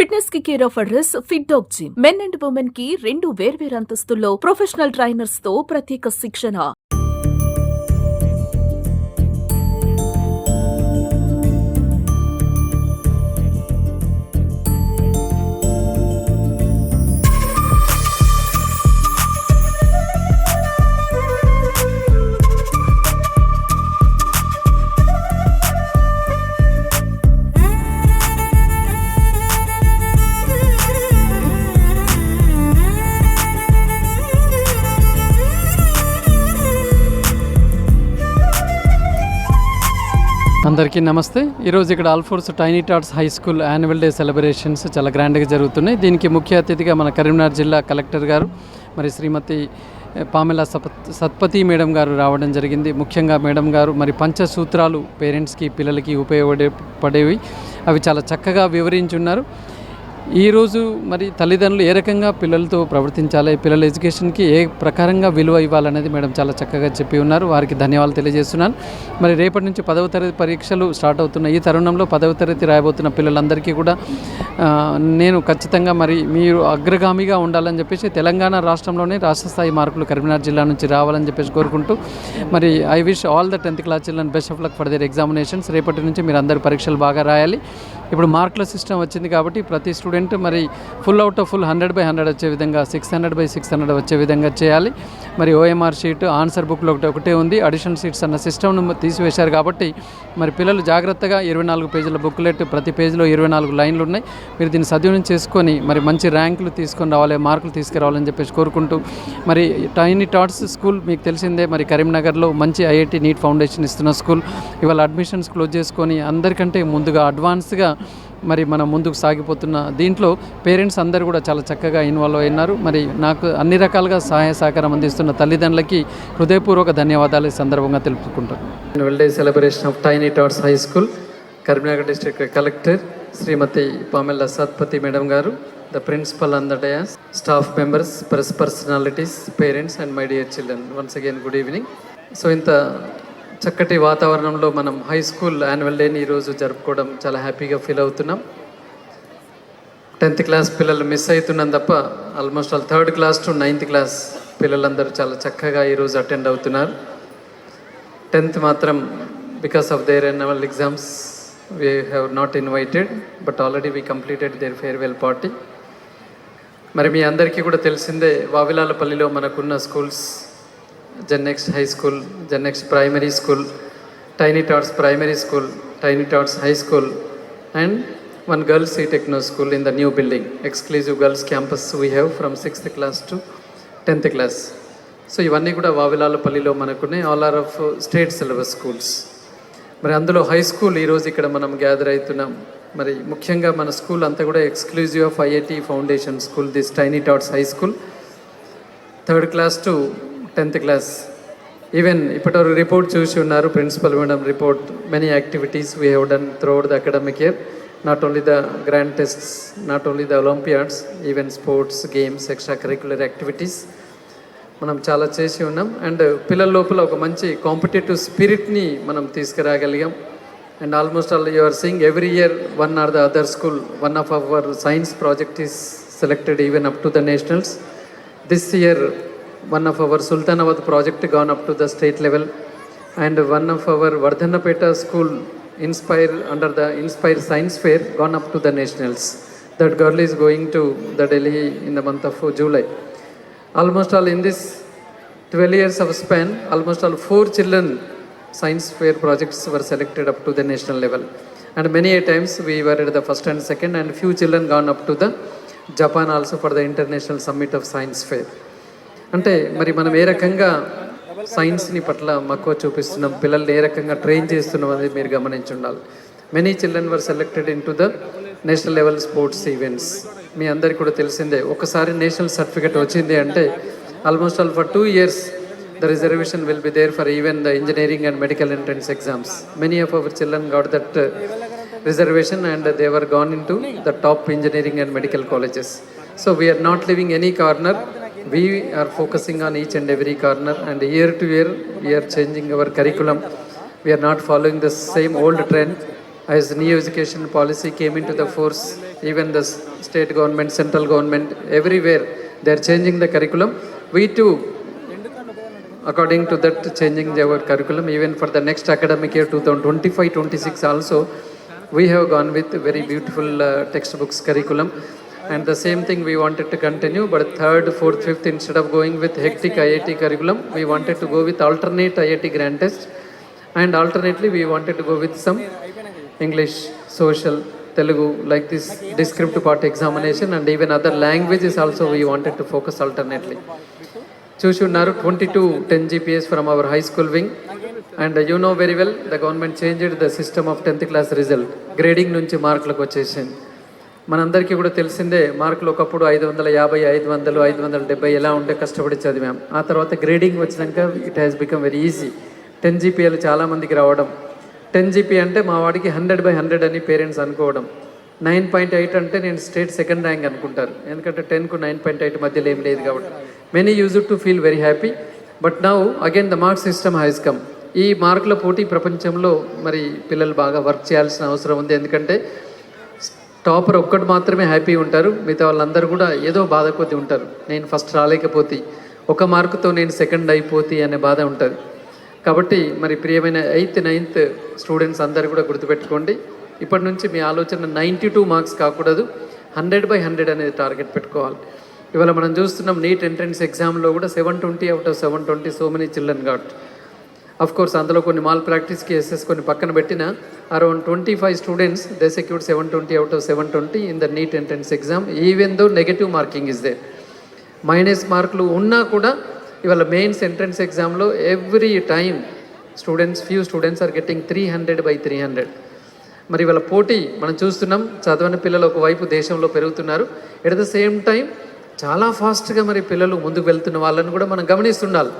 Fitness కి care of address fit dog gym. Men and women కి 2 వేర్వేరు అంతస్తుల్లో professional trainers తో ప్రత్యేక శిక్షణ. అందరికీ నమస్తే. ఈరోజు ఇక్కడ Alphores tiny tots high school annual day celebrations చాలా గ్రాండ్గా జరుగుతున్నాయి. దీనికి ముఖ్య అతిథిగా మన కరీంనగర్ జిల్లా కలెక్టర్ గారు మరి శ్రీమతి పామెలా సత్పతి మేడం గారు రావడం జరిగింది. ముఖ్యంగా మేడం గారు మరి పంచసూత్రాలు పేరెంట్స్కి పిల్లలకి ఉపయోగపడేవి అవి చాలా చక్కగా వివరించున్నారు. ఈరోజు మరి తల్లిదండ్రులు ఏ రకంగా పిల్లలతో ప్రవర్తించాలి, పిల్లల ఎడ్యుకేషన్కి ఏ ప్రకారంగా విలువ ఇవ్వాలనేది మేడం చాలా చక్కగా చెప్పి ఉన్నారు. వారికి ధన్యవాదాలు తెలియజేస్తున్నాను. మరి రేపటి నుంచి 10వ తరగతి పరీక్షలు స్టార్ట్ అవుతున్నాయి. ఈ తరుణంలో 10వ తరగతి రాయబోతున్న పిల్లలందరికీ కూడా నేను ఖచ్చితంగా మరి మీరు అగ్రగామిగా ఉండాలని చెప్పేసి తెలంగాణ రాష్ట్రంలోనే రాష్ట్ర స్థాయి మార్కులు కరీంనగర్ జిల్లా నుంచి రావాలని చెప్పేసి కోరుకుంటూ మరి I wish all the 10th class children best of luck for their examinations. రేపటి నుంచి మీరు అందరు పరీక్షలు బాగా రాయాలి. ఇప్పుడు మార్కుల సిస్టమ్ వచ్చింది కాబట్టి ప్రతి స్టూడెంట్ మరి ఫుల్ అవుట్ ఆఫ్ ఫుల్ 100/100 వచ్చే విధంగా 600/600 వచ్చే విధంగా చేయాలి. మరి ఓఎంఆర్ షీట్ ఆన్సర్ బుక్లో ఒకటే ఉంది. అడిషన్ షీట్స్ అన్న సిస్టమ్ను తీసివేశారు కాబట్టి మరి పిల్లలు జాగ్రత్తగా 24 పేజీల బుక్లెట్, ప్రతి పేజీలో 24 లైన్లు ఉన్నాయి. మీరు దీన్ని సద్వినియోగం చేసుకొని మరి మంచి ర్యాంకులు తీసుకొని రావాలి, మార్కులు తీసుకురావాలని చెప్పేసి కోరుకుంటూ మరి టైనీ టాట్స్ స్కూల్ మీకు తెలిసిందే మరి కరీంనగర్లో మంచి ఐఐటి నీట్ ఫౌండేషన్ ఇస్తున్న స్కూల్. ఇవాళ అడ్మిషన్స్ క్లోజ్ చేసుకొని అందరికంటే ముందుగా అడ్వాన్స్గా మరి మనం ముందుకు సాగిపోతున్న దీంట్లో పేరెంట్స్ అందరూ కూడా చాలా చక్కగా ఇన్వాల్వ్ అయినారు. మరి నాకు అన్ని రకాలుగా సహాయ సహకారం అందిస్తున్న తల్లిదండ్రులకి హృదయపూర్వక ధన్యవాదాలు ఈ సందర్భంగా తెలుపుకుంటాను. Annual day celebration of tiny tots high school, Karimnagar district collector Shrimati Pamela Satpathy madam గారు, the principal on the dais, staff members, press personalities, parents and my dear children, once again good evening. So ఇంత చక్కటి వాతావరణంలో మనం high school annual డేని ఈరోజు జరుపుకోవడం చాలా హ్యాపీగా ఫీల్ అవుతున్నాం. 10th క్లాస్ పిల్లలు మిస్ అవుతున్నాం తప్ప almost all 3rd class to 9th class పిల్లలందరూ చాలా చక్కగా ఈరోజు అటెండ్ అవుతున్నారు. 10th మాత్రం because of their annual exams we have not invited, but already we completed their farewell party. మరి మీ అందరికీ కూడా తెలిసిందే వావిలాలపల్లిలో మనకున్న schools Gennex high school, Gennex primary school, tiny tots primary school, tiny tots high school and one girls techno school in the new building. Exclusive girls campus we have from 6th class to 10th class. So ఇవన్నీ కూడా వావిలాలపల్లిలో మనకున్నాయి. All are of state syllabus schools. మరి అందులో high school ఈరోజు ఇక్కడ మనం gather అవుతున్నాం. మరి ముఖ్యంగా మన స్కూల్ అంతా కూడా exclusive of IIT foundation school, this tiny tots high school, 3rd class to 10th class. Even ఇప్పటివరకు రిపోర్ట్ చూసి ఉన్నారు principal madam report. Many activities we have done throughout the academic year, not only the grand tests, not only the olympiads, even sports, games, extra curricular activities మనం చాలా చేసి ఉన్నాం. And పిల్లల లోపల ఒక మంచి కాంపిటేటివ్ స్పిరిట్ని మనం తీసుకురాగలిగాం. And almost all you are seeing every year one or the other school, one of our science project is selected even up to the nationals. This year one of our Sultanabad project gone up to the state level, and one of our Vardhanapeta school Inspire under the Inspire Science Fair gone up to the nationals. That girl is going to the Delhi in the month of July. Almost all in this 12 years of span, almost all 4 children science fair projects were selected up to the national level, and many a times we were at the first and second, and few children gone up to the Japan also for the international summit of science fair. అంటే మరి మనం ఏ రకంగా సైన్స్ని పట్ల మక్కువ చూపిస్తున్నాం, పిల్లల్ని ఏ రకంగా train చేస్తున్నాం అనేది మీరు గమనించి ఉండాలి. Many children were selected into the national level sports events. మీ అందరికీ కూడా తెలిసిందే, ఒకసారి నేషనల్ సర్టిఫికేట్ వచ్చింది అంటే almost all for 2 years the reservation will be there for even the engineering and medical entrance exams. Many of our children got that reservation and they were gone into the top engineering and medical colleges. So we are not leaving any corner. We are focusing on each and every corner, and year to year we are changing our curriculum. We are not following the same old trend. as new education policy came into the force, even the state government, central government, everywhere they are changing the curriculum. We too, according to that, changing our curriculum even for the next academic year 2025-26 also, we have gone with very beautiful textbooks curriculum, and the same thing we wanted to continue, but third, fourth, fifth, instead of going with hectic IIT curriculum, we wanted to go with alternate IIT grand test, and alternately we wanted to go with some English, social, Telugu, like this descriptive part examination, and even other languages also we wanted to focus alternately. Chushunnaru 22 10 GPS from our high school wing, and you know very well the government changed the system of 10th class result, grading నుంచి మార్కులకు వచ్చేసింది. మనందరికీ కూడా తెలిసిందే, మార్కులు ఒకప్పుడు 550, 500, 570 ఎలా ఉంటే కష్టపడి చదివాం. ఆ తర్వాత గ్రేడింగ్ వచ్చినాక it has become very easy. 10 జీపీఏలు చాలామందికి రావడం. 10 జీపీ అంటే మా వాడికి 100/100 అని పేరెంట్స్ అనుకోవడం. 9.8 అంటే నేను స్టేట్ సెకండ్ ర్యాంక్ అనుకుంటారు, ఎందుకంటే 10కు 9.8 మధ్యలో ఏం లేదు కాబట్టి. Many use to feel very happy, but now again the mark system has come. ఈ మార్కుల పోటీ ప్రపంచంలో మరి పిల్లలు బాగా వర్క్ చేయాల్సిన అవసరం ఉంది, ఎందుకంటే టాపర్ ఒక్కటి మాత్రమే హ్యాపీ ఉంటారు, మిగతా వాళ్ళందరూ కూడా ఏదో బాధ కొద్ది ఉంటారు. నేను ఫస్ట్ రాలేకపోతే, ఒక మార్కుతో నేను సెకండ్ అయిపోతే అనే బాధ ఉంటుంది. కాబట్టి మరి ప్రియమైన 8th 9th స్టూడెంట్స్ అందరు కూడా గుర్తుపెట్టుకోండి, ఇప్పటి నుంచి మీ ఆలోచన 92 మార్క్స్ కాకూడదు, 100/100 అనేది టార్గెట్ పెట్టుకోవాలి. ఇవాళ మనం చూస్తున్నాం నీట్ ఎంట్రన్స్ ఎగ్జామ్లో కూడా 720 out of 720 so many children got. Of course అందులో కొన్ని మాల్ ప్రాక్టీస్ కేసెస్ కొన్ని పక్కన పెట్టిన around 25 students they secured 720 out of 720 in the NEET entrance exam, even though negative marking is there. Minus మార్కులు ఉన్నా కూడా ఇవాళ మెయిన్స్ ఎంట్రన్స్ ఎగ్జామ్లో every time few students are getting 300/300. మరి ఇవాళ పోటీ మనం చూస్తున్నాం, చదవని పిల్లలు ఒకవైపు దేశంలో పెరుగుతున్నారు, ఎట్ ద సేమ్ టైం చాలా ఫాస్ట్గా మరి పిల్లలు ముందుకు వెళ్తున్న వాళ్ళని కూడా మనం గమనిస్తుండాలి.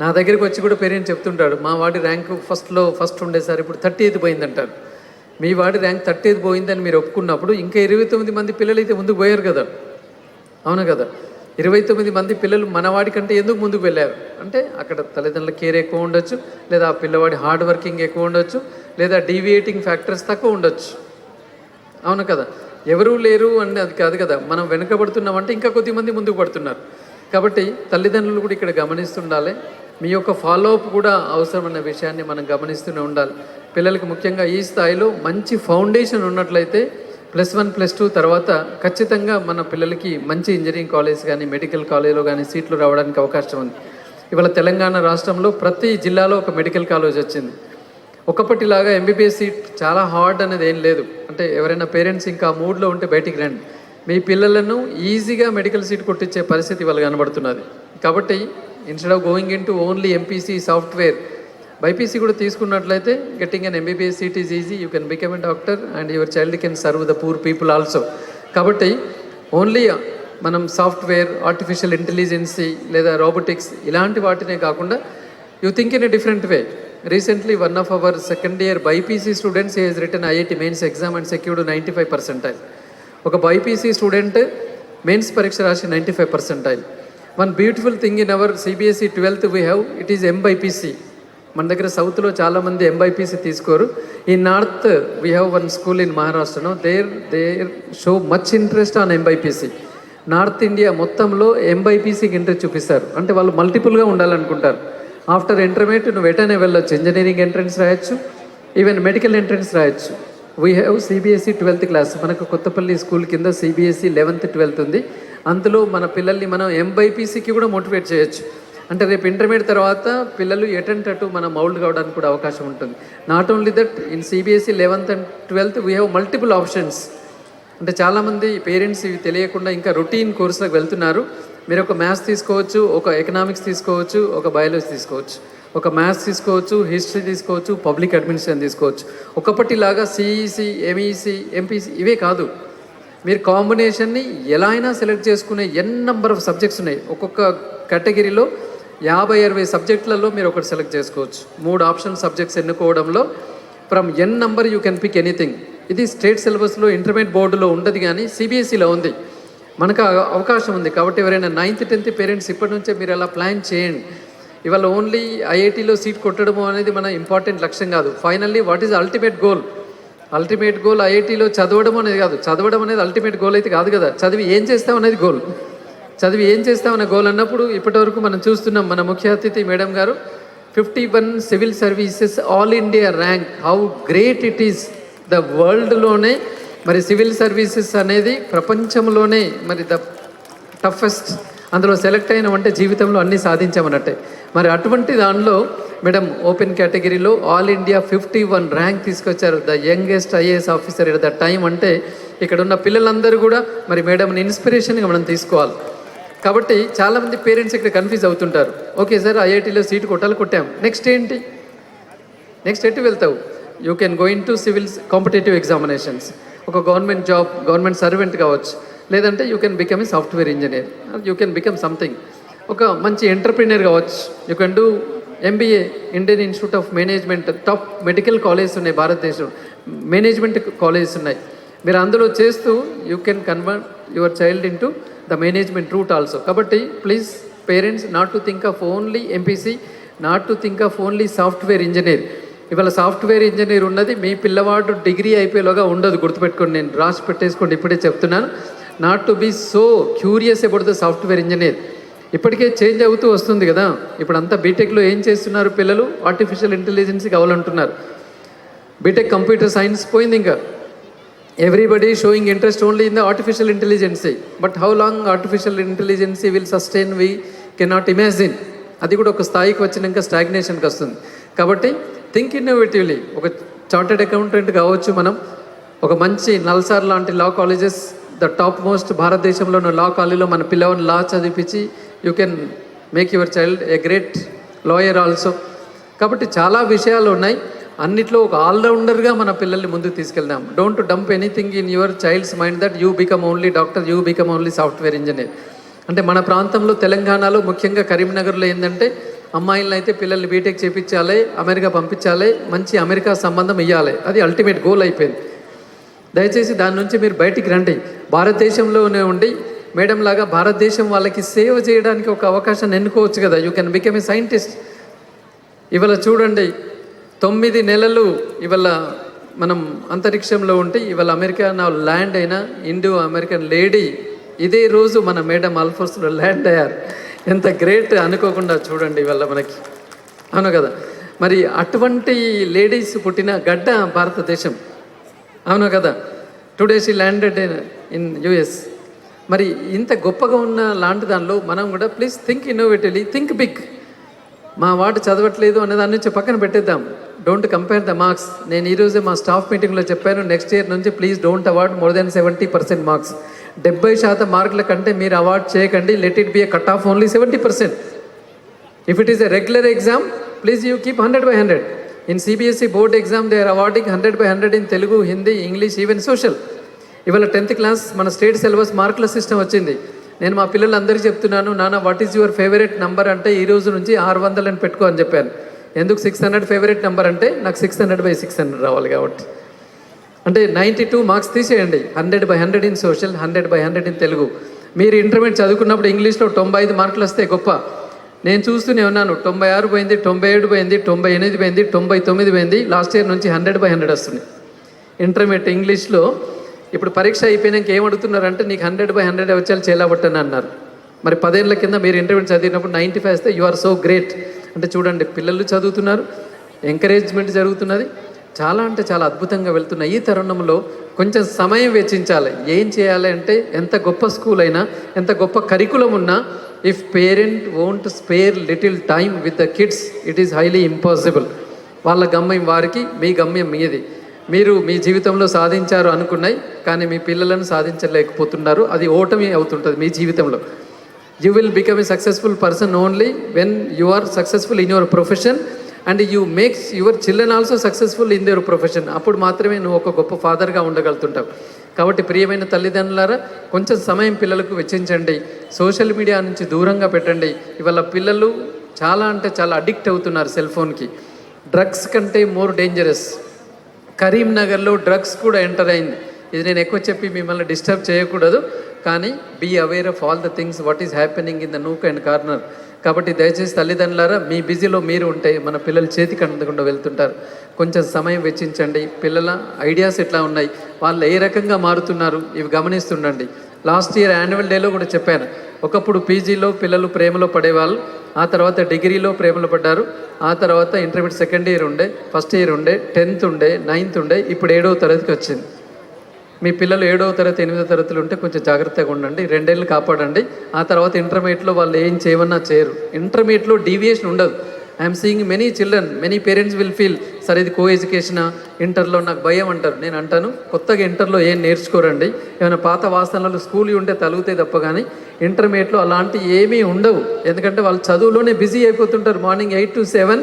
నా దగ్గరికి వచ్చి కూడా పేరెంట్స్ చెప్తుంటాడు, మా వాడి ర్యాంకు ఫస్ట్ ఉండేసారి ఇప్పుడు 30th పోయిందంటారు. మీ వాడి ర్యాంక్ 30th పోయిందని మీరు ఒప్పుకున్నప్పుడు ఇంకా 29 మంది పిల్లలు అయితే ముందుకు పోయారు కదా, అవును కదా. 29 మంది పిల్లలు మన వాడి కంటే ఎందుకు ముందుకు వెళ్ళారు అంటే అక్కడ తల్లిదండ్రుల కేర్ ఎక్కువ ఉండొచ్చు, లేదా ఆ పిల్లవాడి హార్డ్ వర్కింగ్ ఎక్కువ ఉండొచ్చు, లేదా డీవియేటింగ్ ఫ్యాక్టర్స్ తక్కువ ఉండొచ్చు, అవును కదా. ఎవరూ లేరు అని అది కాదు కదా, మనం వెనుకబడుతున్నామంటే ఇంకా కొద్దిమంది ముందుకు పడుతున్నారు. కాబట్టి తల్లిదండ్రులు కూడా ఇక్కడ గమనిస్తుండాలి, మీ యొక్క ఫాలోఅప్ కూడా అవసరమైన విషయాన్ని మనం గమనిస్తూనే ఉండాలి. పిల్లలకు ముఖ్యంగా ఈ స్థాయిలో మంచి ఫౌండేషన్ ఉన్నట్లయితే +1 +2 తర్వాత ఖచ్చితంగా మన పిల్లలకి మంచి ఇంజనీరింగ్ కాలేజ్ కానీ మెడికల్ కాలేజ్లో కానీ సీట్లు రావడానికి అవకాశం ఉంది. ఇవాళ తెలంగాణ రాష్ట్రంలో ప్రతి జిల్లాలో ఒక మెడికల్ కాలేజ్ వచ్చింది. ఒకప్పటిలాగా ఎంబీబీఎస్ సీట్ చాలా హార్డ్ అనేది ఏం లేదు. అంటే ఎవరైనా పేరెంట్స్ ఇంకా మూడ్లో ఉంటే బయటికి రండి, మీ పిల్లలను ఈజీగా మెడికల్ సీట్ కొట్టించే పరిస్థితి వాళ్ళు కనబడుతున్నది. కాబట్టి instead of going in to only MPC software, BiPC కూడా తీసుకున్నట్లయితే getting an MBBS seat is easy, you can become a doctor and your child can serve the poor people also. కాబట్టి only మనం software, artificial intelligence లేదా robotics ఇలాంటి వాటినే కాకుండా you think in a different way. Recently, one of our second year BIPC students has written IIT mains exam and secured 95 percentile. ఒక BiPC student mains పరీక్ష రాసి 95 percentile. One beautiful thing in our CBSE 12th we have, it is MBiPC. మన దగ్గర సౌత్లో చాలామంది MBiPC తీసుకోరు. ఈ north we have one school in మహారాష్ట్రను, there show much interest on MBiPC. North India మొత్తంలో ఎంబైపీసీకి ఇంట్రెస్ట్ చూపిస్తారు, అంటే వాళ్ళు మల్టిపుల్గా ఉండాలనుకుంటారు. ఆఫ్టర్ ఇంటర్మీడియట్ నువ్వు ఎటనే వెళ్ళొచ్చు, ఇంజనీరింగ్ ఎంట్రన్స్ రాయొచ్చు, ఈవెన్ మెడికల్ ఎంట్రన్స్ రాయొచ్చు. We have CBSE 12th class, మనకు కొత్తపల్లి స్కూల్ కింద సిబిఎస్ఈ 11th 12th ఉంది. అందులో మన పిల్లల్ని మనం ఎంబైపీసీకి కూడా మోటివేట్ చేయొచ్చు. అంటే రేపు ఇంటర్మీడియట్ తర్వాత పిల్లలు ఎటంటట్టు మనం మౌల్డ్ కావడానికి కూడా అవకాశం ఉంటుంది. Not only that, in CBSE 11th and 12th we have multiple options. అంటే చాలామంది పేరెంట్స్ ఇవి తెలియకుండా ఇంకా రొటీన్ కోర్సులకు వెళ్తున్నారు. మీరు ఒక మ్యాథ్స్ తీసుకోవచ్చు, ఒక ఎకనామిక్స్ తీసుకోవచ్చు, ఒక బయాలజీ తీసుకోవచ్చు, ఒక మ్యాథ్స్ తీసుకోవచ్చు, హిస్టరీ తీసుకోవచ్చు, పబ్లిక్ అడ్మినిస్ట్రేషన్ తీసుకోవచ్చు. ఒకప్పటిలాగా సిఈసి, ఎంఈసి, ఎంపీసీ ఇవే కాదు, మీరు కాంబినేషన్ని ఎలా అయినా సెలెక్ట్ చేసుకునే నెంబర్ ఆఫ్ సబ్జెక్ట్స్ ఉన్నాయి. ఒక్కొక్క కేటగిరీలో 50-60 సబ్జెక్టులలో మీరు ఒకటి సెలెక్ట్ చేసుకోవచ్చు. 3 ఆప్షన్ సబ్జెక్ట్స్ ఎన్నుకోవడంలో from number you can pick anything. ఇది స్టేట్ సిలబస్లో ఇంటర్మీడియట్ బోర్డులో ఉండదు, కానీ సిబిఎస్ఈలో ఉంది, మనకు అవకాశం ఉంది. కాబట్టి ఎవరైనా 9th 10th పేరెంట్స్ ఇప్పటి నుంచే మీరు అలా ప్లాన్ చేయండి. ఇవాళ ఓన్లీ ఐఐటీలో సీట్ కొట్టడం అనేది మన ఇంపార్టెంట్ లక్ష్యం కాదు. Finally what is ultimate goal? Ultimate goal ఐఐటీలో చదవడం అనేది కాదు. చదవడం అనేది అల్టిమేట్ గోల్ అయితే కాదు కదా. చదివి ఏం చేస్తాం అనేది గోల్. చదివి ఏం చేస్తామనే గోల్ అన్నప్పుడు ఇప్పటివరకు మనం చూస్తున్నాం మన ముఖ్య అతిథి మేడం గారు 51 civil services all India rank. How great it is. The వరల్డ్లోనే మరి సివిల్ సర్వీసెస్ అనేది ప్రపంచంలోనే మరి ద టఫెస్ట్. అందులో సెలెక్ట్ అయినామంటే జీవితంలో అన్నీ సాధించామన్నట్టే. మరి అటువంటి దానిలో మేడం ఓపెన్ కేటగిరీలో ఆల్ ఇండియా 51 ర్యాంక్ తీసుకొచ్చారు. The youngest IAS officer at the time. అంటే ఇక్కడ ఉన్న పిల్లలందరూ కూడా మరి మేడంని ఇన్స్పిరేషన్గా మనం తీసుకోవాలి. కాబట్టి చాలామంది పేరెంట్స్ ఇక్కడ కన్ఫ్యూజ్ అవుతుంటారు. ఓకే సార్, ఐఐటీలో సీటు కొట్టాం, నెక్స్ట్ ఏంటి? నెక్స్ట్ ఎటు వెళ్తావు? You can go in to civil competitive examinations. ఒక గవర్నమెంట్ జాబ్, గవర్నమెంట్ సర్వెంట్ కావచ్చు, లేదంటే you can become a software engineer, you can become something. ఒక మంచి ఎంటర్ప్రీనర్ కావచ్చు. You can do MBA, Indian institute of management, top medical colleges ఉన్నాయి భారతదేశం, management colleges ఉన్నాయి. మీరు అందులో చేస్తూ you can convert your child in to the management route also. కాబట్టి please parents not to think of only MPC, not to think of only software engineer. ఇవాళ software engineer ఉన్నది మీ పిల్లవాడు డిగ్రీ అయిపోయేలోగా ఉండదు, గుర్తుపెట్టుకోండి. నేను రాసి పెట్టేసుకోండి, ఇప్పుడే చెప్తున్నాను. Not to be so curious about the software engineer. ఇప్పటికే చేంజ్ అవుతూ వస్తుంది కదా. ఇప్పుడు అంతా బీటెక్లో ఏం చేస్తున్నారు పిల్లలు? ఆర్టిఫిషియల్ ఇంటెలిజెన్స్ కావాలంటున్నారు. బీటెక్ కంప్యూటర్ సైన్స్ పోయింది. ఇంకా everybody showing interest only in the artificial intelligence. But how long artificial intelligence will sustain we cannot imagine. అది కూడా ఒక స్థాయికి వచ్చినాక స్టాగ్నేషన్కి వస్తుంది. కాబట్టి థింక్ ఇన్నోవేటివ్లీ. ఒక చార్టెడ్ అకౌంటెంట్ కావచ్చు మనం, ఒక మంచి నల్సార్ లాంటి లా కాలేజెస్, ద టాప్ మోస్ట్ భారతదేశంలో ఉన్న లా కాలేజీలో మన పిల్లవాడిని లా చదివించి you can make your child a great lawyer also. కాబట్టి చాలా విషయాలు ఉన్నాయి. అన్నిట్లో ఒక ఆల్రౌండర్గా మన పిల్లల్ని ముందుకు తీసుకెళ్దాం. Don't dump anything in your child's mind that you become only doctor, you become only software engineer. అంటే మన ప్రాంతంలో తెలంగాణలో ముఖ్యంగా కరీంనగర్లో ఏంటంటే అమ్మాయిలను అయితే పిల్లల్ని బీటెక్ చేయించాలి, అమెరికా పంపించాలి, మంచి అమెరికా సంబంధం ఇవ్వాలి. అది అల్టిమేట్ గోల్ అయిపోయింది. దయచేసి దాని నుంచి మీరు బయటికి రండి. భారతదేశంలోనే ఉండి మేడం లాగా భారతదేశం వాళ్ళకి సేవ చేయడానికి ఒక అవకాశాన్ని ఎన్నుకోవచ్చు కదా. You can become a scientist. ఇవాళ చూడండి, 9 నెలలు ఇవాళ మనం అంతరిక్షంలో ఉంటే ఇవాళ అమెరికా నా ల్యాండ్ అయిన ఇండో అమెరికన్ లేడీ ఇదే రోజు మన మేడం ఆల్ఫోర్స్లో ల్యాండ్ అయ్యారు. ఎంత గ్రేట్ అనుకోకుండా చూడండి ఇవాళ మనకి. అవును కదా. మరి అటువంటి లేడీస్ పుట్టిన గడ్డ భారతదేశం. అవును కదా. Today she landed in US. మరి ఇంత గొప్పగా ఉన్న లాంటి దానిలో మనం కూడా please think innovatively, think big. మా వాడు చదవట్లేదు అనే దాని నుంచి పక్కన పెట్టేద్దాం. Don't compare the marks. నేను ఈరోజే మా స్టాఫ్ మీటింగ్లో చెప్పాను, నెక్స్ట్ ఇయర్ నుంచి please don't award more than 70% marks. 70% మార్కుల కంటే మీరు అవార్డ్ చేయకండి. Let it be a cut off only 70%. If it is a regular exam, please you keep 100/100. In CBSE board exam they are awarding 100/100 in Telugu, Hindi, English, even social. ఇవాళ 10th class మన state syllabus మార్కుల system వచ్చింది. నేను మా పిల్లలందరికీ చెప్తున్నాను, నాన్న what is your favourite number అంటే ఈ రోజు నుంచి 600 అని పెట్టుకో అని చెప్పాను. ఎందుకు 600 ఫేవరెట్ నెంబర్ అంటే నాకు 600/600 రావాలి కాబట్టి. అంటే 92 మార్క్స్ తీసేయండి. 100/100 ఇన్ సోషల్, 100/100 ఇన్ తెలుగు. మీరు ఇంటర్మీడియట్ చదువుకున్నప్పుడు ఇంగ్లీష్లో 95 మార్కులు వస్తే గొప్ప. నేను చూస్తూనే ఉన్నాను, 96 పోయింది, 97 పోయింది, 98 పోయింది, 99 పోయింది. లాస్ట్ ఇయర్ నుంచి 100/100 వస్తుంది ఇంటర్మీడియట్ ఇంగ్లీష్లో. ఇప్పుడు పరీక్ష అయిపోయినాక ఏం అడుగుతున్నారంటే నీకు 100/100 వచ్చేది చేలబట్టని అన్నారు. మరి 10 ఏళ్ల కింద మీరు ఇంటర్మీడియట్ చదివినప్పుడు 95 వస్తే యు ఆర్ సో గ్రేట్. అంటే చూడండి, పిల్లలు చదువుతున్నారు, ఎంకరేజ్మెంట్ జరుగుతున్నది, చాలా అంటే చాలా అద్భుతంగా వెళ్తున్న ఈ తరుణంలో కొంచెం సమయం వెచ్చించాలి. ఏం చేయాలి అంటే, ఎంత గొప్ప స్కూల్ అయినా, ఎంత గొప్ప కరికులం ఉన్నా, if parent won't spare little time with the kids, it is highly impossible. వాళ్ళ గమ్యం వారికి, మీ గమ్యం మీది. మీరు మీ జీవితంలో సాధించారు అనుకున్నాయి, కానీ మీ పిల్లలను సాధించలేకపోతున్నారు. అది ఓటమి అవుతుంటుంది మీ జీవితంలో. You will become a successful person only when you are successful in your profession and you makes your children also successful in your profession. అప్పుడు మాత్రమే నువ్వు ఒక గొప్ప ఫాదర్గా ఉండగలుగుతుంటావు. కాబట్టి ప్రియమైన తల్లిదండ్రులారా, కొంచెం సమయం పిల్లలకు వెచ్చించండి. సోషల్ మీడియా నుంచి దూరంగా పెట్టండి. ఇవాళ పిల్లలు చాలా అంటే చాలా అడిక్ట్ అవుతున్నారు సెల్ ఫోన్కి. డ్రగ్స్ కంటే మోర్ డేంజరస్. కరీంనగర్లో డ్రగ్స్ కూడా ఎంటర్ అయింది. ఇది నేను ఎక్కువ చెప్పి మిమ్మల్ని డిస్టర్బ్ చేయకూడదు, కానీ be aware of all the things what is happening in the nook and corner. కాబట్టి దయచేసి తల్లిదండ్రులారా, మీ బిజీలో మీరు ఉంటే మన పిల్లలు చేతికి అందకుండా వెళ్తుంటారు. కొంచెం సమయం వెచ్చించండి. పిల్లల ఐడియాస్ ఎట్లా ఉన్నాయి, వాళ్ళు ఏ రకంగా మారుతున్నారు, ఇవి గమనిస్తుండండి. లాస్ట్ ఇయర్ యాన్యువల్ డేలో కూడా చెప్పాను, ఒకప్పుడు పీజీలో పిల్లలు ప్రేమలో పడేవాళ్ళు, ఆ తర్వాత డిగ్రీలో ప్రేమలో పడ్డారు, ఆ తర్వాత ఇంటర్మీడియట్ సెకండ్ ఇయర్ ఉండే, ఫస్ట్ ఇయర్ ఉండే, 10th ఉండే, 9th ఉండే, ఇప్పుడు 7వ తరగతికి వచ్చింది. మీ పిల్లలు 7వ తరగతి 8వ తరగతులు ఉంటే కొంచెం జాగ్రత్తగా ఉండండి, 2 ఏళ్ళు కాపాడండి. ఆ తర్వాత ఇంటర్మీడియట్లో వాళ్ళు ఏం చేయమన్నా చేయరు. ఇంటర్మీడియట్లో డీవియేషన్ ఉండదు. I'm seeing many children, many parents will feel సరే ఇది కో ఎడ్యుకేషనా, ఇంటర్లో నాకు భయం అంటారు. నేను అంటాను కొత్తగా ఇంటర్లో ఏం నేర్చుకోరండి, ఏమైనా పాత వాసనలు స్కూల్ ఉంటే తలుగుతాయి తప్ప కానీ ఇంటర్మీడియట్లో అలాంటి ఏమీ ఉండవు. ఎందుకంటే వాళ్ళు చదువులోనే బిజీ అయిపోతుంటారు. Morning 8 to 7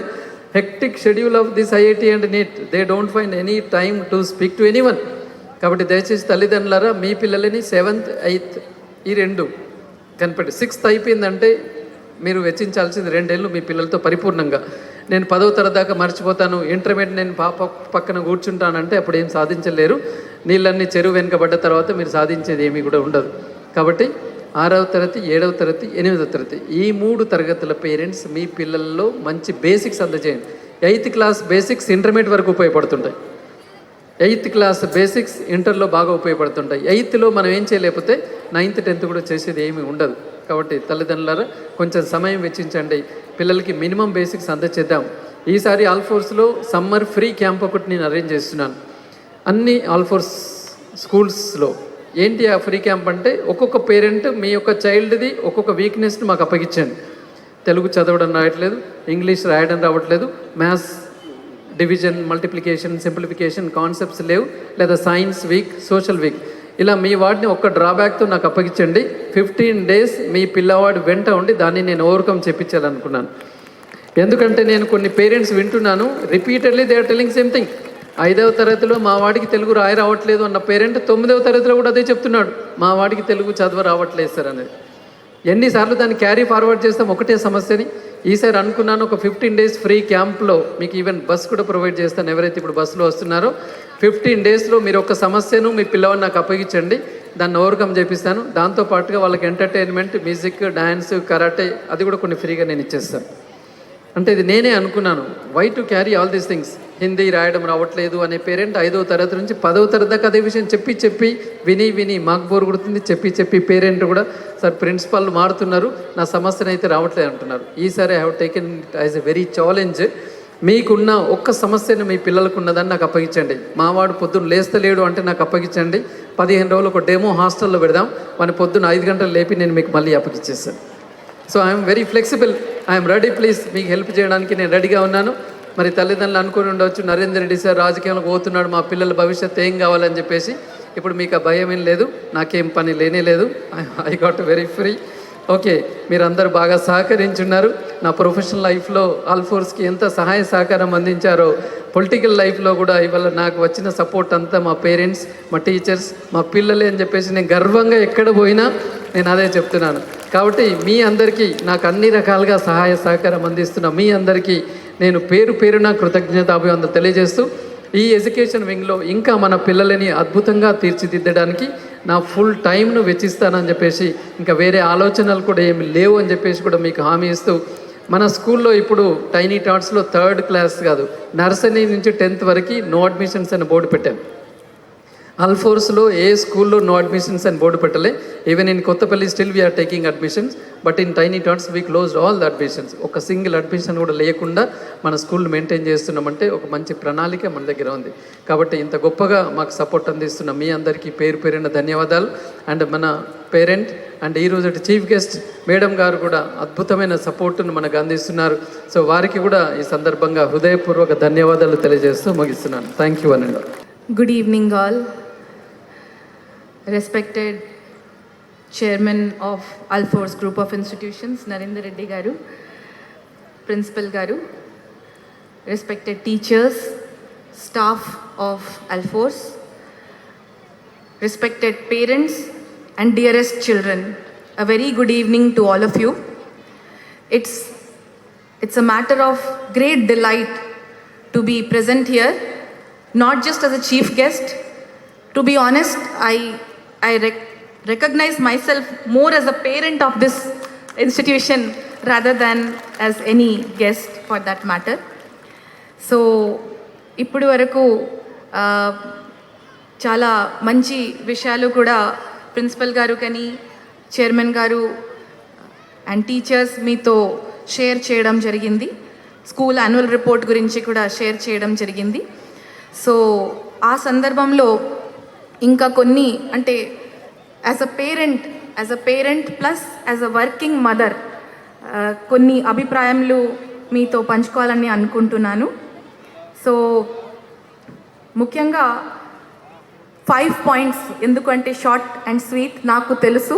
hectic schedule of this IIT and NEET, they don't find any time to speak to anyone. కాబట్టి దయచేసి తల్లిదండ్రులారా, మీ పిల్లలని 7th 8th ఈ 2 కనిపెట్టి 6th అయిపోయిందంటే మీరు వెచ్చించాల్సింది 2 ఏళ్ళు మీ పిల్లలతో పరిపూర్ణంగా. నేను 10వ తరగతి దాకా మర్చిపోతాను, ఇంటర్మీడియట్ నేను పక్కన కూర్చుంటానంటే అప్పుడు ఏం సాధించలేరు. నీళ్ళన్నీ చెరువు వెనుకబడ్డ తర్వాత మీరు సాధించేది ఏమీ కూడా ఉండదు. కాబట్టి 6వ తరగతి 7వ తరగతి 8వ తరగతి ఈ 3 తరగతుల పేరెంట్స్ మీ పిల్లల్లో మంచి బేసిక్స్ అందజేయండి. 8th క్లాస్ బేసిక్స్ ఇంటర్మీడియట్ వరకు ఉపయోగపడుతుంటాయి. 8th క్లాస్ బేసిక్స్ ఇంటర్లో బాగా ఉపయోగపడుతుంటాయి. 8thలో మనం ఏం చేయలేకపోతే 9th 10th కూడా చేసేది ఏమీ ఉండదు. కాబట్టి తల్లిదండ్రులారా కొంచెం సమయం వెచ్చించండి, పిల్లలకి మినిమం బేసిక్స్ అందచేద్దాం. ఈసారి ఆల్ఫోర్స్లో సమ్మర్ ఫ్రీ క్యాంప్ ఒకటి నేను అరేంజ్ చేస్తున్నాను అన్ని ఆల్ఫోర్స్ స్కూల్స్లో. ఏంటి ఆ ఫ్రీ క్యాంప్ అంటే, ఒక్కొక్క పేరెంట్ మీ యొక్క చైల్డ్ది ఒక్కొక్క వీక్నెస్ని మాకు అప్పగించండి. తెలుగు చదవడం రావట్లేదు, ఇంగ్లీష్ రాయడం రావట్లేదు, maths division multiplication simplification concepts లేవు, లేదా సైన్స్ వీక్, సోషల్ వీక్, ఇలా మీ వాడిని ఒక్క డ్రాబ్యాక్తో నాకు అప్పగించండి. 15 days మీ పిల్లవాడు వెంట ఉండి దాన్ని నేను ఓవర్కమ్ చెప్పించాలనుకున్నాను. ఎందుకంటే నేను కొన్ని పేరెంట్స్ వింటున్నాను, repeatedly they are telling same thing. 5వ తరగతిలో మా వాడికి తెలుగు రావట్లేదు అన్న పేరెంట్ 9వ తరగతిలో కూడా అదే చెప్తున్నాడు, మా వాడికి తెలుగు చదవ రావట్లేదు సార్ అనేది. ఎన్నిసార్లు దాన్ని క్యారీ ఫార్వర్డ్ చేస్తాం ఒకటే సమస్యని. ఈసారి అనుకున్నాను ఒక 15 days ఫ్రీ క్యాంప్లో మీకు ఈవెన్ బస్ కూడా ప్రొవైడ్ చేస్తాను. ఎవరైతే ఇప్పుడు బస్సులో వస్తున్నారో 15 daysలో మీరు ఒక సమస్యను మీ పిల్లవాడిని నాకు అప్పగించండి, దాన్ని ఓవర్కమ్ చేపిస్తాను. దాంతోపాటుగా వాళ్ళకి ఎంటర్టైన్మెంట్, మ్యూజిక్, డ్యాన్స్, కరాటే అది కూడా కొన్ని ఫ్రీగా నేను ఇచ్చేస్తాను. అంటే ఇది నేనే అనుకున్నాను, why to carry all these things. Hindi రాయడం రావట్లేదు అనే పేరెంట్ 5వ తరగతి నుంచి 10వ తరగతి దాకా అదే విషయం చెప్పి విని మాకు బోర్ కొడుతుంది, చెప్పి పేరెంట్ కూడా సార్ ప్రిన్సిపాల్ మారుతున్నారు, నా సమస్యను అయితే రావట్లేదు అంటున్నారు. ఈసారి I have taken it as a very challenge. మీకున్న ఒక్క సమస్యను మీ పిల్లలకు ఉన్నదాన్ని నాకు అప్పగించండి. మావాడు పొద్దున్న లేస్తలేడు అంటే నాకు అప్పగించండి. 15 రోజులు ఒక డెమో హాస్టల్లో పెడదాం, వాని పొద్దున్న 5 గంటలు లేపి నేను మీకు మళ్ళీ అప్పగించేస్తాను. So I'm very flexible, I'm ready, please మీకు హెల్ప్ చేయడానికి నేను రెడీగా ఉన్నాను. మరి తల్లిదండ్రులు అనుకుని ఉండవచ్చు, నరేందర్ రెడ్డి సార్ రాజకీయంలో పోతున్నాడు, మా పిల్లల భవిష్యత్తు ఏం కావాలని చెప్పేసి. ఇప్పుడు మీకు ఆ భయం ఏం లేదు, నాకేం పని లేనే లేదు, I got very free. Okay, మీరందరూ బాగా సహకరించున్నారు. నా ప్రొఫెషనల్ లైఫ్లో ఆల్ఫోర్స్కి ఎంత సహాయ సహకారం అందించారో, పొలిటికల్ లైఫ్లో కూడా ఇవాళ నాకు వచ్చిన సపోర్ట్ అంతా మా పేరెంట్స్, మా టీచర్స్, మా పిల్లలే అని చెప్పేసి నేను గర్వంగా ఎక్కడ పోయినా నేను అదే చెప్తున్నాను. కాబట్టి మీ అందరికీ నాకు అన్ని రకాలుగా సహాయ సహకారం అందిస్తున్న మీ అందరికీ నేను పేరున కృతజ్ఞతాభివందనలు తెలియజేస్తూ, ఈ ఎడ్యుకేషన్ వింగ్లో ఇంకా మన పిల్లలని అద్భుతంగా తీర్చిదిద్దడానికి నా ఫుల్ టైంను వెచ్చిస్తానని చెప్పేసి, ఇంకా వేరే ఆలోచనలు కూడా ఏమి లేవు అని చెప్పేసి కూడా మీకు హామీ ఇస్తూ, మన స్కూల్లో ఇప్పుడు టైనీ టాట్స్లో 3rd class కాదు, నర్సరీ నుంచి 10th వరకు నో అడ్మిషన్స్ అని బోర్డు పెట్టాను. ఆల్ఫోర్స్లో ఏ స్కూల్లో నో అడ్మిషన్స్ అని బోర్డు పెట్టలే. Even in Kothapalli still we are taking admissions, but in tiny tots we closed all the admissions. ఒక సింగిల్ అడ్మిషన్ కూడా లేకుండా మన స్కూల్ మెయింటైన్ చేస్తున్నామంటే ఒక మంచి ప్రణాళిక మన దగ్గర ఉంది. కాబట్టి ఇంత గొప్పగా మాకు సపోర్ట్ అందిస్తున్న మీ అందరికీ పేరున ధన్యవాదాలు. అండ్ మన పేరెంట్ అండ్ ఈరోజు చీఫ్ గెస్ట్ మేడం గారు కూడా అద్భుతమైన సపోర్టును మనకు అందిస్తున్నారు. సో వారికి కూడా ఈ సందర్భంగా హృదయపూర్వక ధన్యవాదాలు తెలియజేస్తూ ముగిస్తున్నాను. థ్యాంక్ యూ అనండి. Good evening all. Respected Chairman of Alforce Group of Institutions, Narendra Reddy Garu, Principal Garu, respected teachers, staff of Alforce, respected parents and dearest children, a very good evening to all of you. It's a matter of great delight to be present here, not just as a chief guest. To be honest, recognize myself more as a parent of this institution rather than as any guest for that matter. So ఇప్పుడు వరకు చాలా మంచి విషయాలు కూడా principal గారు కానీ chairman గారు and teachers మీతో షేర్ చేయడం జరిగింది. స్కూల్ యాన్యువల్ రిపోర్ట్ గురించి కూడా షేర్ చేయడం జరిగింది. సో ఆ సందర్భంలో ఇంకా కొన్ని అంటే as a parent plus as a working mother కొన్ని అభిప్రాయాలు మీతో పంచుకోవాలని అనుకుంటున్నాను. సో ముఖ్యంగా 5 పాయింట్స్, ఎందుకంటే షార్ట్ అండ్ స్వీట్. నాకు తెలుసు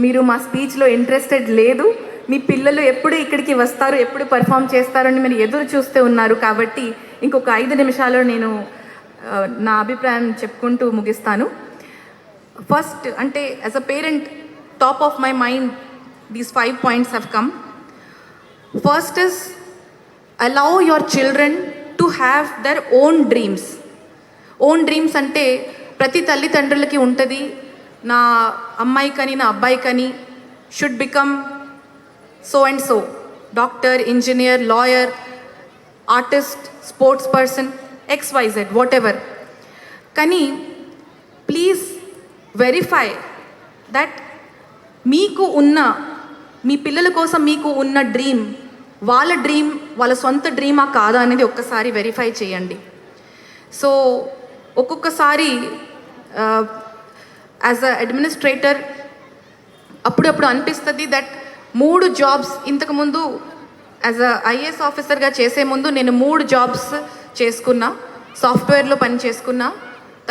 మీరు మా స్పీచ్లో ఇంట్రెస్టెడ్ లేదు, మీ పిల్లలు ఎప్పుడు ఇక్కడికి వస్తారు, ఎప్పుడు పర్ఫామ్ చేస్తారని మీరు ఎదురు చూస్తూ ఉన్నారు. కాబట్టి ఇంకొక 5 నిమిషాల్లో నేను నా అభిప్రాయం చెప్పుకుంటూ ముగిస్తాను. ఫస్ట్ అంటే as a parent, top of my mind these 5 points have come. First is allow your children to have their own dreams. Own dreams అంటే ప్రతి తల్లిదండ్రులకి ఉంటుంది. నా అమ్మాయి కానీ నా అబ్బాయి కానీ should become so and so, doctor, engineer, lawyer, artist, sports person, XYZ what ever. కానీ ప్లీజ్ వెరిఫై దట్ మీకు ఉన్న, మీ పిల్లల కోసం మీకు ఉన్న డ్రీమ్ వాళ్ళ సొంత డ్రీమా కాదా అనేది ఒక్కసారి వెరిఫై చేయండి. సో ఒక్కొక్కసారి యాజ్ అ అడ్మినిస్ట్రేటర్ అప్పుడప్పుడు అనిపిస్తుంది దట్ 3 జాబ్స్, ఇంతకుముందు యాజ్ అ IAS ఆఫీసర్గా చేసే ముందు నేను 3 జాబ్స్ చేసుకున్నా. సాఫ్ట్వేర్లో పని చేసుకున్నా,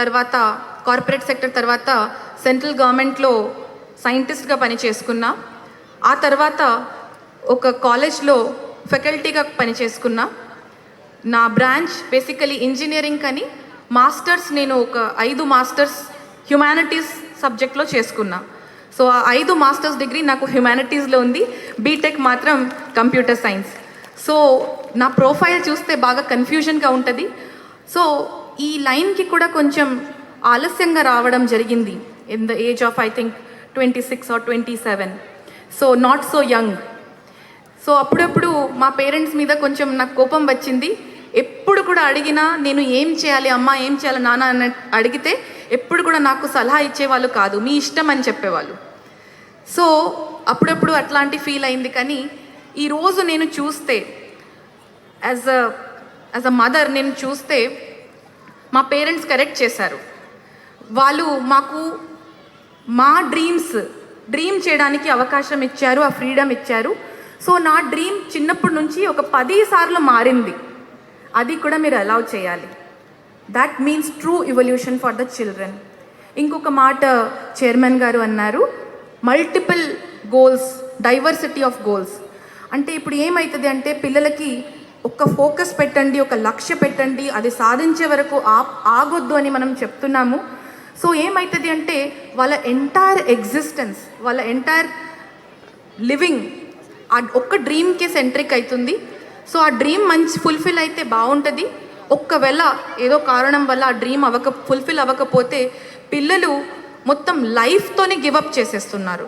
తర్వాత కార్పొరేట్ సెక్టర్, తర్వాత సెంట్రల్ గవర్నమెంట్లో సైంటిస్ట్గా పని చేసుకున్నా, ఆ తర్వాత ఒక కాలేజ్లో ఫ్యాకల్టీగా పని చేసుకున్నా. నా బ్రాంచ్ బేసికలీ ఇంజనీరింగ్, కానీ మాస్టర్స్ నేను ఒక 5 మాస్టర్స్ హ్యుమానిటీస్ సబ్జెక్ట్లో చేసుకున్నా. సో ఆ 5 మాస్టర్స్ డిగ్రీ నాకు హ్యుమానిటీస్లో ఉంది, బీటెక్ మాత్రం కంప్యూటర్ సైన్స్. సో నా ప్రొఫైల్ చూస్తే బాగా కన్ఫ్యూజన్గా ఉంటుంది. సో ఈ లైన్కి కూడా కొంచెం ఆలస్యంగా రావడం జరిగింది in the age of I think 26 or 27. So not so young. So అప్పుడప్పుడు మా పేరెంట్స్ మీద కొంచెం నాకు కోపం వచ్చింది. ఎప్పుడు కూడా అడిగినా నేను ఏం చేయాలి అమ్మ, ఏం చేయాలి నాన్న అని అడిగితే ఎప్పుడు కూడా నాకు సలహా ఇచ్చేవాళ్ళు కాదు, మీ ఇష్టం అని చెప్పేవాళ్ళు. సో అప్పుడప్పుడు అట్లాంటి ఫీల్ అయింది. కానీ ఈరోజు నేను చూస్తే యాజ్ అ మదర్ నేను చూస్తే మా పేరెంట్స్ కరెక్ట్ చేశారు. వాళ్ళు మాకు మా డ్రీమ్ చేయడానికి అవకాశం ఇచ్చారు, ఆ ఫ్రీడమ్ ఇచ్చారు. సో నా డ్రీమ్ చిన్నప్పటి నుంచి ఒక 10 సార్లు మారింది. అది కూడా మీరు అలౌ చేయాలి. That means true evolution for the children. ఇంకొక మాట చైర్మన్ గారు అన్నారు, multiple goals, diversity of goals. అంటే ఇప్పుడు ఏమవుతుంది అంటే పిల్లలకి ఒక ఫోకస్ పెట్టండి, ఒక లక్ష్య పెట్టండి, అది సాధించే వరకు ఆగొద్దు అని మనం చెప్తున్నాము. సో ఏమవుతుంది అంటే వాళ్ళ ఎంటైర్ ఎగ్జిస్టెన్స్, వాళ్ళ ఎంటైర్ లివింగ్ ఆ ఒక్క డ్రీమ్కే సెంట్రిక్ అవుతుంది. సో ఆ డ్రీమ్ మంచి ఫుల్ఫిల్ అయితే బాగుంటుంది. ఒక్కవేళ ఏదో కారణం వల్ల ఆ డ్రీమ్ ఫుల్ఫిల్ అవ్వకపోతే పిల్లలు మొత్తం లైఫ్తోనే గివప్ చేసేస్తున్నారు.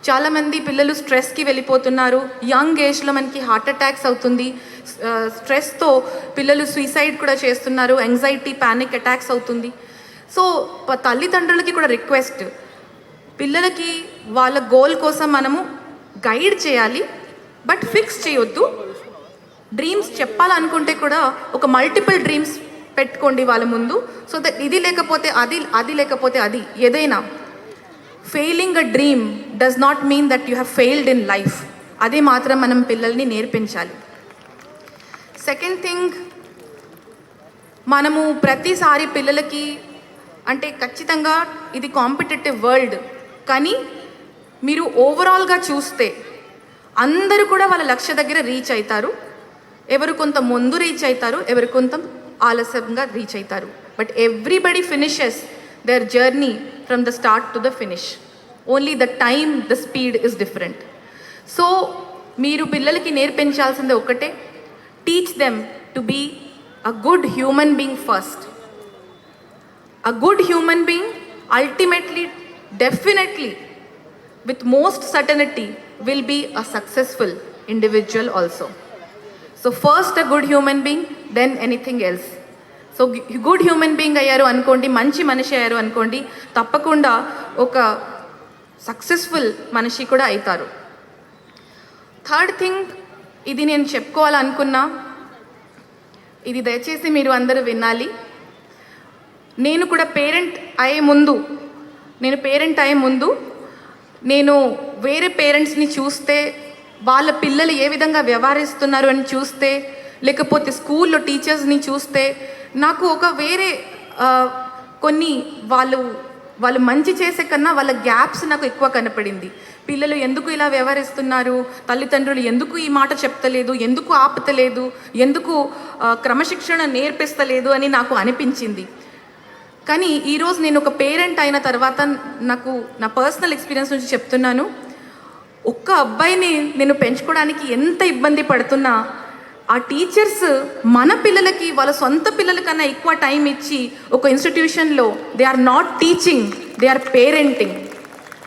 చాలామంది పిల్లలు స్ట్రెస్కి వెళ్ళిపోతున్నారు. యంగ్ ఏజ్లో మనకి హార్ట్ అటాక్స్ అవుతుంది. స్ట్రెస్తో పిల్లలు సూసైడ్ కూడా చేస్తున్నారు. యాంగ్జైటీ, ప్యానిక్ అటాక్స్ అవుతుంది. సో తల్లిదండ్రులకి కూడా రిక్వెస్ట్, పిల్లలకి వాళ్ళ గోల్ కోసం మనము గైడ్ చేయాలి, బట్ ఫిక్స్ చేయొద్దు. డ్రీమ్స్ చెప్పాలనుకుంటే కూడా ఒక మల్టిపుల్ డ్రీమ్స్ పెట్టుకోండి వాళ్ళ ముందు. సో దట్ ఇది లేకపోతే అది, అది లేకపోతే అది, ఏదైనా. Failing a dream does not mean that you have failed in life. అది మాత్రం మనం పిల్లల్ని నేర్పించాలి. సెకండ్ థింగ్, మనము ప్రతిసారి పిల్లలకి అంటే ఖచ్చితంగా ఇది కాంపిటేటివ్ వరల్డ్, కానీ మీరు ఓవరాల్గా చూస్తే అందరూ కూడా వాళ్ళ లక్ష్య దగ్గర రీచ్ అవుతారు. ఎవరు కొంత ముందు రీచ్ అవుతారు, ఎవరు కొంత ఆలస్యంగా రీచ్ అవుతారు. But everybody finishes their journey from the start to the finish. Only the time, the speed is different. So మీరు పిల్లలకి నేర్పించాల్సిందే ఒకటే, teach them to be a good human being first. A good human being ultimately definitely, with most certainty, will be a successful individual also. So first a good human being, then anything else. So good human being అయ్యారు అనుకోండి, మంచి మనిషి అయ్యారు అనుకోండి, తప్పకుండా ఒక successful మనిషి కూడా అవుతారు. థర్డ్ థింగ్, ఇది నేను చెప్పుకోవాలనుకున్నా, ఇది దయచేసి మీరు అందరూ వినాలి. నేను కూడా పేరెంట్ అయ్యే ముందు నేను వేరే పేరెంట్స్ని చూస్తే, వాళ్ళ పిల్లలు ఏ విధంగా వ్యవహరిస్తున్నారు అని చూస్తే, లేకపోతే స్కూల్లో టీచర్స్ని చూస్తే, నాకు ఒక వేరే కొన్ని వాళ్ళు మంచి చేసే కన్నా వాళ్ళ గ్యాప్స్ నాకు ఎక్కువ కనపడింది. పిల్లలు ఎందుకు ఇలా వ్యవహరిస్తున్నారు, తల్లిదండ్రులు ఎందుకు ఈ మాట చెప్తలేదు, ఎందుకు ఆపుతలేదు, ఎందుకు క్రమశిక్షణ నేర్పిస్తలేదు అని నాకు అనిపించింది. కానీ ఈరోజు నేను ఒక పేరెంట్ అయిన తర్వాత నాకు నా పర్సనల్ ఎక్స్పీరియన్స్ నుంచి చెప్తున్నాను, ఒక్క అబ్బాయిని నేను పెంచుకోవడానికి ఎంత ఇబ్బంది పడుతున్నా, ఆ టీచర్స్ మన పిల్లలకి వాళ్ళ సొంత పిల్లల కన్నా ఎక్కువ టైం ఇచ్చి ఒక ఇన్స్టిట్యూషన్లో they are not teaching, they are parenting.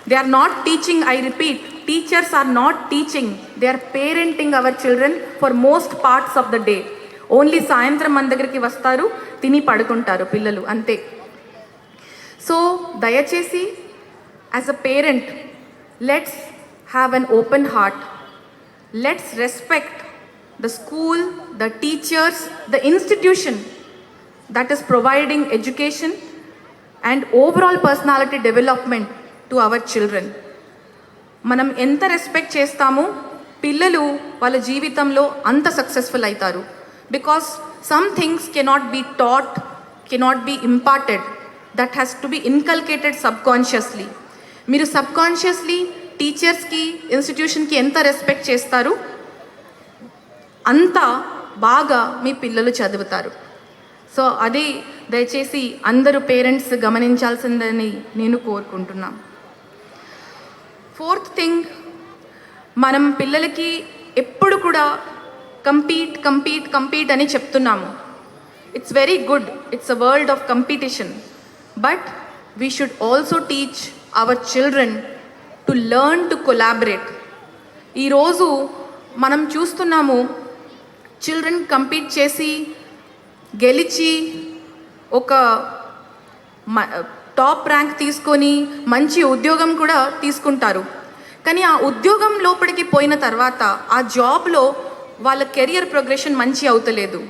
They are not teaching, I repeat, teachers are not teaching, they are parenting our children for most parts of the day. Only సాయంత్రం మన దగ్గరికి వస్తారు, తిని పడుకుంటారు పిల్లలు, అంతే. సో దయచేసి as a parent, let's have an open heart, let's respect the school, the teachers, the institution that is providing education and overall personality development to our children. మనం ఎంత రెస్పెక్ట్ చేస్తామో పిల్లలు వాళ్ళ జీవితంలో అంత సక్సెస్ఫుల్ అవుతారు. Because some things cannot be taught, cannot be imparted, that has to be inculcated subconsciously. మీరు subconsciously టీచర్స్కి, ఇన్స్టిట్యూషన్కి ఎంత రెస్పెక్ట్ చేస్తారు, అంత బాగా మీ పిల్లలు చదువుతారు. సో అది దయచేసి అందరూ పేరెంట్స్ గమనించాల్సిందని నేను కోరుకుంటున్నాను. ఫోర్త్ థింగ్, మనం పిల్లలకి ఎప్పుడు కూడా కంపీట్ అని చెప్తున్నాము. It's very good, it's a world of competition, but we should also teach our children to learn to collaborate. ఈరోజు మనం చూస్తున్నాము, చిల్డ్రన్ కంపీట్ చేసి గెలిచి ఒక టాప్ ర్యాంక్ తీసుకొని మంచి ఉద్యోగం కూడా తీసుకుంటారు. కానీ ఆ ఉద్యోగం లోపలికి పోయిన తర్వాత ఆ జాబ్లో వాళ్ళ కెరియర్ ప్రోగ్రెషన్ మంచి అవుతలేదు.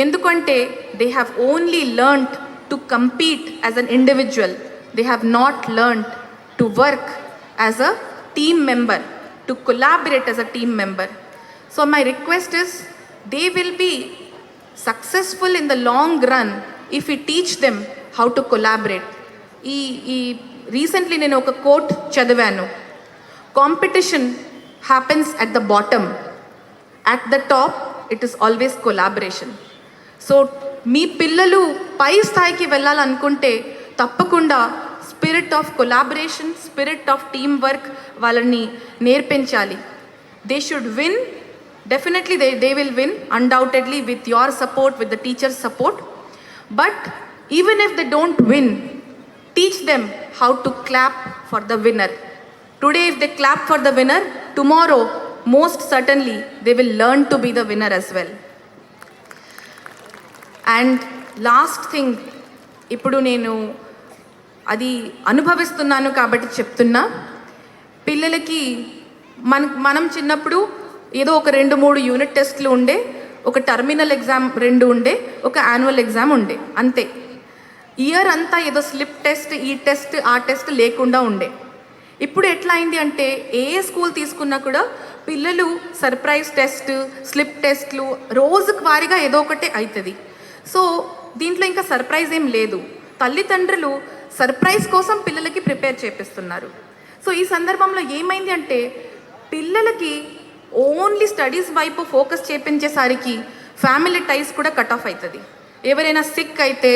ఎందుకంటే they have only learned to compete as an individual, they have not learned to work as a team member, to collaborate as a team member. So my request is, they will be successful in the long run if we teach them how to collaborate. Recently నేను ఒక quote చదివాను, competition happens at the bottom, at the top it is always collaboration. So మీ పిల్లలు పై స్థాయికి వెళ్ళాలనుకుంటే తప్పకుండా spirit of collaboration, spirit of team work వాళ్ళని నేర్పించాలి. They should win. Definitely they will win, undoubtedly, with your support, with the teacher's support. But even if they don't win, teach them how to clap for the winner. Today if they clap for the winner, tomorrow most certainly they will learn to be the winner as well. And last thing, ఇప్పుడు నేను అది అనుభవిస్తున్నాను కాబట్టి చెప్తున్నా, పిల్లలకి మనం చిన్నప్పుడు ఏదో ఒక 2-3 యూనిట్ టెస్ట్లు ఉండే, ఒక టర్మినల్ ఎగ్జామ్ 2 ఉండే, ఒక యాన్యువల్ ఎగ్జామ్ ఉండే, అంతే. ఇయర్ అంతా ఏదో స్లిప్ టెస్ట్, ఈ టెస్ట్, ఆ టెస్ట్ లేకుండా ఉండే. ఇప్పుడు ఎట్లా అయింది అంటే, ఏ స్కూల్ తీసుకున్నా కూడా పిల్లలు సర్ప్రైజ్ టెస్ట్, స్లిప్ టెస్ట్లు రోజుకు వారీగా ఏదో ఒకటే అవుతుంది. సో దీంట్లో ఇంకా సర్ప్రైజ్ ఏం లేదు. తల్లిదండ్రులు సర్ప్రైజ్ కోసం పిల్లలకి ప్రిపేర్ చేపిస్తున్నారు. సో ఈ సందర్భంలో ఏమైంది అంటే, పిల్లలకి ఓన్లీ స్టడీస్ వైపు ఫోకస్ చేపించేసరికి ఫ్యామిలీ టైస్ కూడా కట్ ఆఫ్ అవుతుంది. ఎవరైనా సిక్ అయితే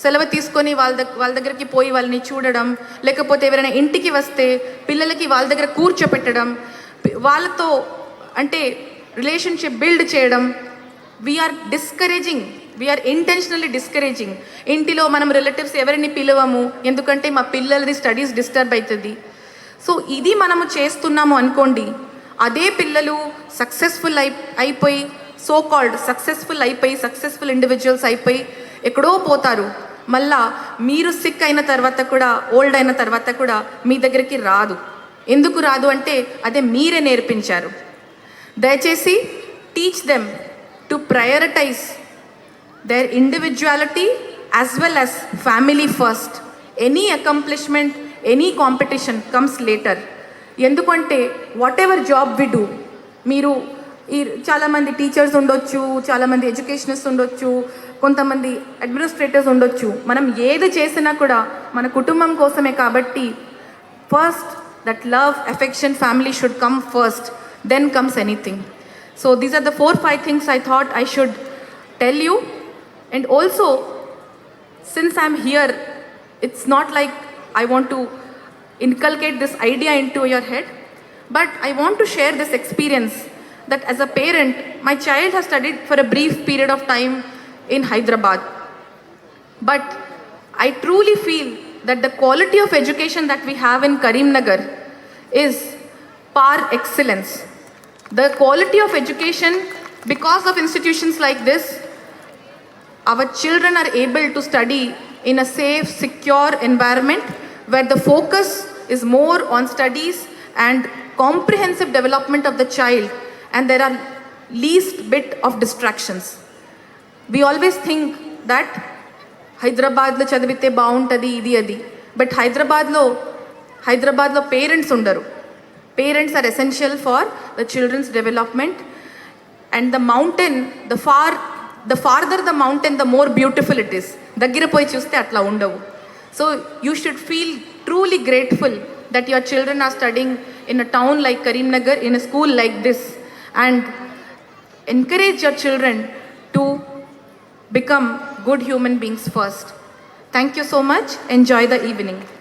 సెలవు తీసుకొని వాళ్ళ దగ్గరికి పోయి వాళ్ళని చూడడం, లేకపోతే ఎవరైనా ఇంటికి వస్తే పిల్లలకి వాళ్ళ దగ్గర కూర్చోపెట్టడం, వాళ్ళతో అంటే రిలేషన్షిప్ బిల్డ్ చేయడం. We are discouraging we are intentionally discouraging. ఇంటిలో మనం రిలేటివ్స్ ఎవరిని పిలవము, ఎందుకంటే మా పిల్లలది స్టడీస్ డిస్టర్బ్ అవుతుంది. సో ఇది మనము చేస్తున్నాము అనుకోండి, అదే పిల్లలు సక్సెస్ఫుల్ అయిపోయి సో కాల్డ్ సక్సెస్ఫుల్ ఇండివిజువల్స్ అయిపోయి ఎక్కడో పోతారు. మళ్ళా మీరు సిక్ అయిన తర్వాత కూడా, ఓల్డ్ అయిన తర్వాత కూడా మీ దగ్గరికి రాదు. ఎందుకు రాదు అంటే అదే మీరే నేర్పించారు. దయచేసి teach them to prioritize their individuality as well as family first. Any accomplishment, any competition comes later. ఎందుకంటే whatever job we do, మీరు చాలామంది టీచర్స్ ఉండొచ్చు, చాలామంది ఎడ్యుకేషనిస్ట్ ఉండొచ్చు, కొంతమంది అడ్మినిస్ట్రేటర్స్ ఉండొచ్చు. మనం ఏది చేసినా కూడా మన కుటుంబం కోసమే. కాబట్టి first that love, affection, family should come first, then comes anything. So these are the 4-5 things I thought I should tell you. And also, since I'm here, it's not like I want to inculcate this idea into your head, but I want to share this experience that as a parent, my child has studied for a brief period of time in Hyderabad. But I truly feel that the quality of education that we have in Karimnagar is par excellence. The quality of education, because of institutions like this, our children are able to study in a safe, secure environment where the focus is more on studies and comprehensive development of the child, and there are least bit of distractions. We always think that హైదరాబాద్లో చదివితే బాగుంటుంది ఇది అది, but హైదరాబాద్లో parents ఉండరు. Parents are essential for the children's development. And the mountain, the farther the mountain, the more beautiful it is. దగ్గర పోయి చూస్తే అట్లా ఉండవు. So you should feel truly grateful that your children are studying in a town like Karimnagar, in a school like this, and encourage your children to become good human beings first. Thank you so much. Enjoy the evening.